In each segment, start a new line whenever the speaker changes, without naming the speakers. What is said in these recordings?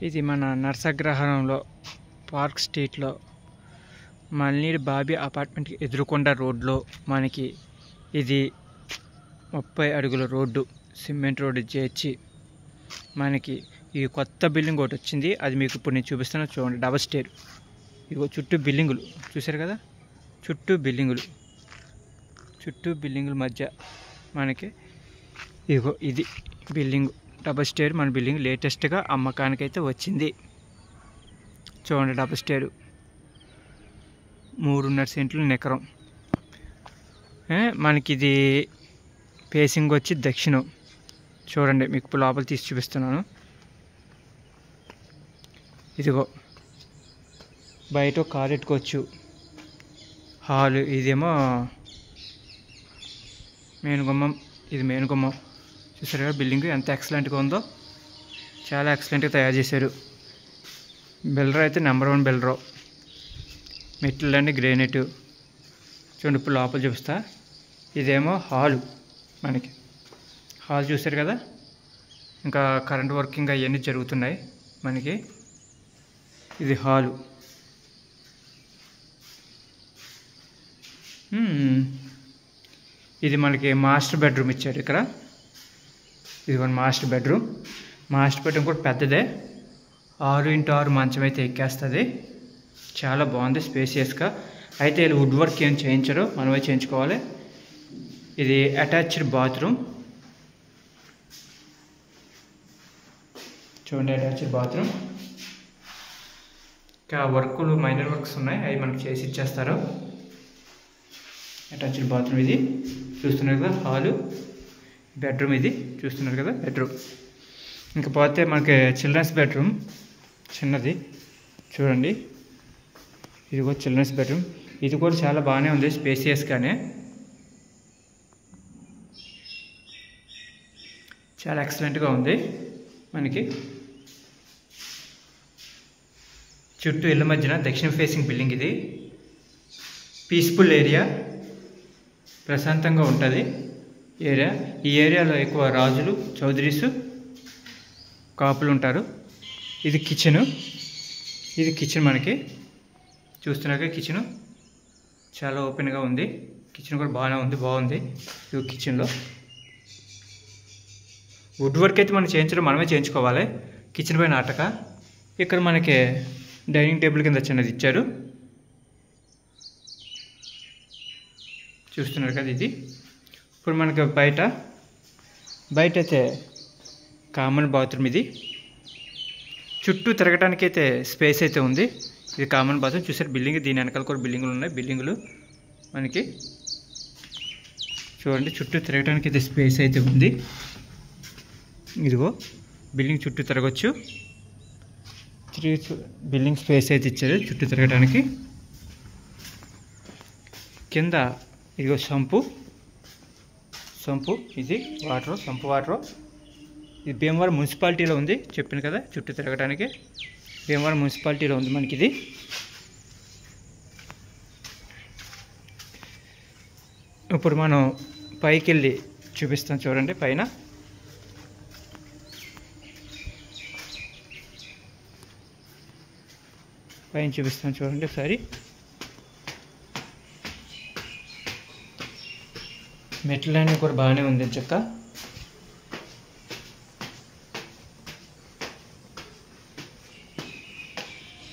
ఇది మన నర్సగ్రహారంలో పార్క్ స్ట్రీట్లో మల్నీర్ బాబీ అపార్ట్మెంట్కి ఎదురుకొండ రోడ్లో మనకి ఇది 30 అడుగుల రోడ్డు, సిమెంట్ రోడ్డు చేర్చి మనకి ఈ కొత్త బిల్డింగ్ ఒకటి వచ్చింది. అది మీకు ఇప్పుడు నేను చూపిస్తాను చూడండి. డబల్ స్టేర్, ఇదిగో చుట్టూ బిల్డింగులు చూసారు కదా, చుట్టూ బిల్డింగుల మధ్య మనకి ఇదిగో ఇది బిల్డింగ్ డబల్ స్టేర్. మన బిల్డింగ్ లేటెస్ట్గా అమ్మకానికైతే వచ్చింది. చూడండి, డబల్ స్టేరు 3.5 సెంట్లు ఎకరం. మనకి ఇది ఫేసింగ్ వచ్చి దక్షిణం. చూడండి, మీకు లోపల తీసి చూపిస్తున్నాను. ఇదిగో బయట కారు ఎట్టుకోవచ్చు. హాలు ఇదేమో మెయిన్ గుమ్మం, ఇది మెయిన్ గుమ్మం. చూసారు కదా బిల్డింగ్ ఎంత ఎక్సలెంట్గా ఉందో, చాలా ఎక్సలెంట్గా తయారు చేశారు. బిల్డర్ అయితే నెంబర్ 1 బిల్డరు. మెట్లు అండి గ్రేనైట్. చూడండి, ఇప్పుడు లోపల చూపిస్తా. ఇదేమో హాలు, మనకి హాల్ చూసారు కదా. ఇంకా కరెంట్ వర్కింగ్ అవన్నీ జరుగుతున్నాయి మనకి. ఇది హాలు. ఇది మనకి మాస్టర్ బెడ్రూమ్ ఇచ్చారు ఇక్కడ. ఇది మన మాస్టర్ బెడ్రూమ్. మాస్టర్ బెడ్రూమ్ కూడా పెద్దదే, 6x6 మంచం అయితే ఎక్కేస్తుంది. చాలా బాగుంది స్పేసియస్గా. అయితే వీళ్ళు వుడ్ వర్క్ ఏం చేయించరు, మనమే చేయించుకోవాలి. ఇది అటాచ్డ్ బాత్రూమ్. చూడండి, అటాచ్డ్ బాత్రూమ్. ఇంకా వర్కులు మైనర్ వర్క్స్ ఉన్నాయి, అవి మనకు చేసి ఇచ్చేస్తారు. అటాచ్డ్ బాత్రూమ్ ఇది చూస్తున్నారు కదా. హాలు, బెడ్రూమ్ ఇది చూస్తున్నారు కదా, బెడ్రూమ్. ఇంకా పోతే మనకి చిల్డ్రన్స్ బెడ్రూమ్ చిన్నది. చూడండి, ఇది కూడా చిల్డ్రన్స్ బెడ్రూమ్. ఇది కూడా చాలా బాగానే ఉంది, స్పేసియస్గానే చాలా ఎక్సలెంట్గా ఉంది మనకి. చుట్టూ ఇళ్ళ మధ్యన దక్షిణ ఫేసింగ్ బిల్డింగ్. ఇది పీస్ఫుల్ ఏరియా, ప్రశాంతంగా ఉంటుంది ఏరియా. ఈ ఏరియాలో ఎక్కువ రాజులు, చౌదరీసు, కాపులు ఉంటారు. ఇది కిచెను. ఇది కిచెన్ మనకి చూస్తున్నాక కిచెను చాలా ఓపెన్గా ఉంది. కిచెన్ కూడా బాగుంది. ఇది కిచెన్లో వుడ్ వర్క్ అయితే మనం చేయించడం మనమే చేయించుకోవాలి. కిచెన్ పైన ఆటక. ఇక్కడ మనకి డైనింగ్ టేబుల్ కింద చిన్నది ఇచ్చారు. చూస్తున్నారు కదా ఇది. ఇప్పుడు మనకి బయట అయితే కామన్ బాత్రూమ్. ఇది చుట్టూ తిరగడానికి అయితే స్పేస్ అయితే ఉంది. ఇది కామన్ బాత్రూమ్. చూసారు బిల్డింగ్, దీని వెనకాల కూడా బిల్డింగులు ఉన్నాయి. బిల్డింగులు మనకి చూడండి, చుట్టూ తిరగడానికి అయితే స్పేస్ అయితే ఉంది. ఇదిగో బిల్డింగ్ చుట్టూ తిరగచ్చు. బిల్డింగ్ స్పేస్ అయితే ఇచ్చారు చుట్టూ తిరగడానికి. కింద ఇదిగో సంపు. ఇది సంపు వాటర్. ఇది భీమవరం మున్సిపాలిటీలో ఉంది, చెప్పాను కదా చుట్టూ తిరగడానికి. భీమవరం మున్సిపాలిటీలో ఉంది మనకి ఇది. ఇప్పుడు మనం పైకి వెళ్ళి చూపిస్తాం చూడండి. పైన చూపిస్తాను చూడండి ఒకసారి. మెట్లన్నీ కూడా బాగానే ఉంది చెక్క.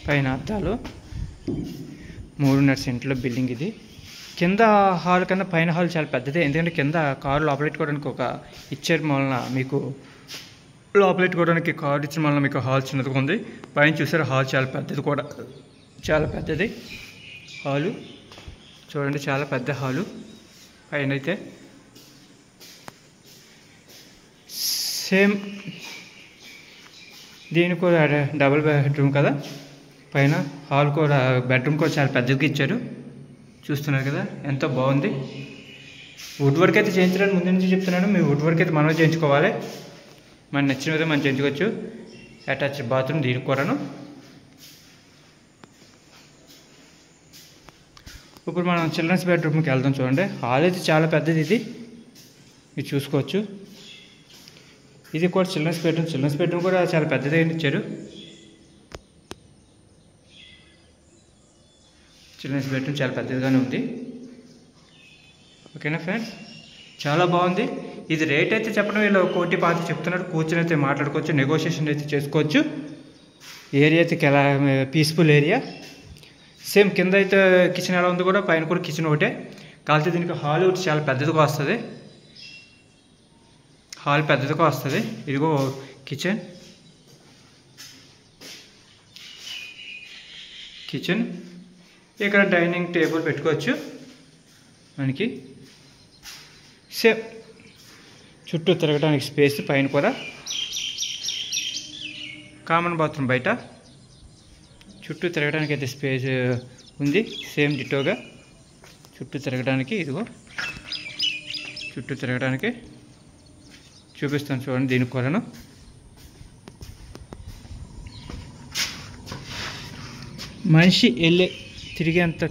పైన అద్దాలు. 3.5 సెంట్ల బిల్డింగ్ ఇది. కింద హాల్ కన్నా పైన హాల్ చాలా పెద్దదే, ఎందుకంటే కింద కారు లోపలెట్టుకోవడానికి ఒక ఇచ్చారు వలన మీకు లోపలెట్టుకోవడానికి కారు ఇచ్చిన వలన మీకు హాల్ చిన్నదిగా ఉంది. పైన చూసారు హాల్ చాలా పెద్దది కూడా, చాలా పెద్దది హాలు. చూడండి, చాలా పెద్ద హాలు పైన అయితే. సేమ్ దీని కూడా డబుల్ బెడ్రూమ్ కదా. పైన హాల్ కూడా, బెడ్రూమ్ కూడా చాలా పెద్దగా ఇచ్చారు. చూస్తున్నారు కదా ఎంతో బాగుంది. వుడ్ వర్క్ అయితే చేయించడానికి ముందు నుంచి చెప్తున్నాను. మీ వుడ్ వర్క్ అయితే మనమే చేయించుకోవాలి. మనకు నచ్చిన విధంగా మనం చేయించుకోవచ్చు. అటాచ్డ్ బాత్రూమ్ దీనికి కూడాను. ఇప్పుడు మనం చిల్డ్రన్స్ బెడ్రూమ్కి వెళ్దాం. చూడండి, హాల్ అయితే చాలా పెద్దది. ఇది చూసుకోవచ్చు. ఇది కూడా చిల్డ్రన్స్ బెడ్రూమ్ కూడా చాలా పెద్దదే ఇచ్చారు. చిల్డ్రన్స్ బెడ్రూమ్ చాలా పెద్దదిగానే ఉంది. ఓకేనా ఫ్రెండ్స్, చాలా బాగుంది. ఇది రేట్ అయితే చెప్పడం వీళ్ళు 1,25,00,000 చెప్తున్నారు. కూర్చొని అయితే మాట్లాడుకోవచ్చు, నెగోషియేషన్ అయితే చేసుకోవచ్చు. ఏరియా అయితే చాలా పీస్ఫుల్ ఏరియా. సేమ్ కింద అయితే కిచెన్ ఎలా ఉంది కూడా పైన కూడా కిచెన్ ఒకటే. కాకపోతే దీనికి హాల్ ఒకటి చాలా పెద్దదిగా వస్తుంది. హాల్ పెద్దదిగా వస్తుంది. ఇదిగో కిచెన్ ఇక్కడ డైనింగ్ టేబుల్ పెట్టుకోవచ్చు మనకి. సేమ్ చుట్టూ తిరగడానికి స్పేస్, పైన కూడా కామన్ బాత్రూమ్. బయట చుట్టూ తిరగడానికి అయితే స్పేస్ ఉంది. సేమ్ డిటోగా చుట్టూ తిరగడానికి, ఇదిగో చుట్టూ తిరగడానికి చూపిస్తాను చూడండి. దీనికి కూడాను మనిషి తిరిగేంత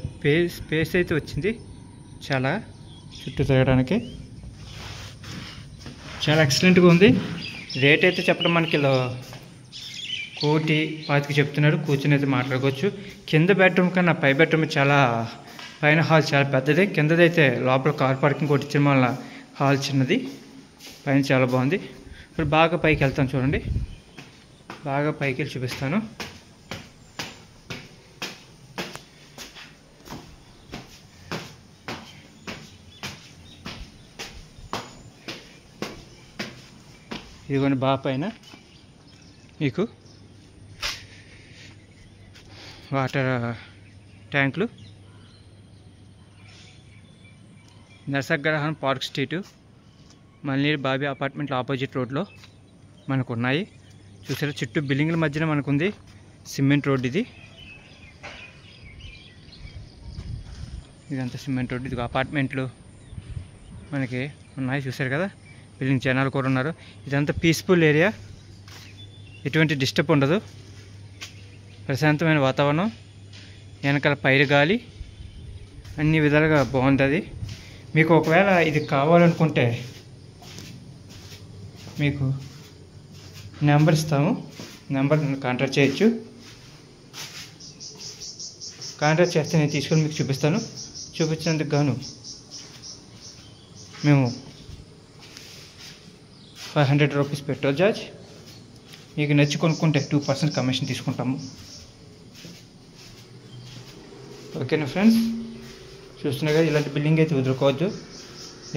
స్పేస్ అయితే వచ్చింది. చాలా చుట్టూ తిరగడానికి చాలా ఎక్సలెంట్గా ఉంది. రేట్ అయితే చెప్పడం మనకి 1,25,00,000 చెప్తున్నారు. కూర్చొని అయితే మాట్లాడుకోవచ్చు. కింద బెడ్రూమ్ కన్నా పై బెడ్రూమ్ చాలా, పైన హాల్ చాలా పెద్దది. కిందదైతే లోపల కార్ పార్కింగ్ కొట్టి ఇచ్చిన వల్ల హాల్ చిన్నది, పైన చాలా బాగుంది. ఇప్పుడు బాగా పైకి వెళ్తాను చూడండి. బాగా పైకి వెళ్ళి చూపిస్తాను. ఇదిగోండి బాగా పైన మీకు వాటర్ ట్యాంకులు. నరసగ్రహం పార్క్ స్ట్రీటు, మల్నీరు బాబీ అపార్ట్మెంట్లో ఆపోజిట్ రోడ్లో మనకు ఉన్నాయి. చూసారా, చుట్టూ బిల్డింగ్ల మధ్యన మనకుంది సిమెంట్ రోడ్. ఇదంతా సిమెంట్ రోడ్. ఇది అపార్ట్మెంట్లు మనకి ఉన్నాయి. చూసారు కదా, బిల్డింగ్ జనాలు కూడా ఉన్నారు. ఇదంతా పీస్ఫుల్ ఏరియా, ఎటువంటి డిస్టర్బ్ ఉండదు. ప్రశాంతమైన వాతావరణం, వెనకాల పైరు గాలి, అన్ని విధాలుగా బాగుంటుంది. మీకు ఒకవేళ ఇది కావాలనుకుంటే మీకు నెంబర్ ఇస్తాము. నెంబర్ కాంటాక్ట్ చేయొచ్చు. కాంటాక్ట్ చేస్తే నేను తీసుకొని మీకు చూపిస్తాను. చూపించినందుకు గాను మేము 500 రూపీస్ పెట్రోల్ ఛార్జ్. మీకు నచ్చి కొనుక్కుంటే 2% కమిషన్ తీసుకుంటాము. ఓకేనా ఫ్రెండ్స్, చూస్తున్నా కదా, ఇలాంటి బిల్డింగ్ అయితే వదులుకోవద్దు.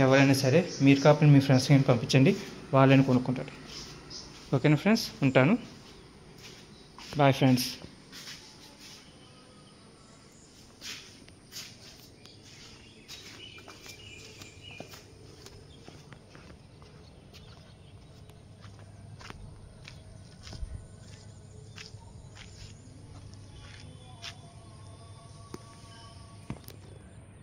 ఎవరైనా సరే మీరు కాకపోతే మీ ఫ్రెండ్స్ కానీ పంపించండి, వాళ్ళని కొనుక్కుంటారు. ఓకేనా ఫ్రెండ్స్, ఉంటాను. Bye friends.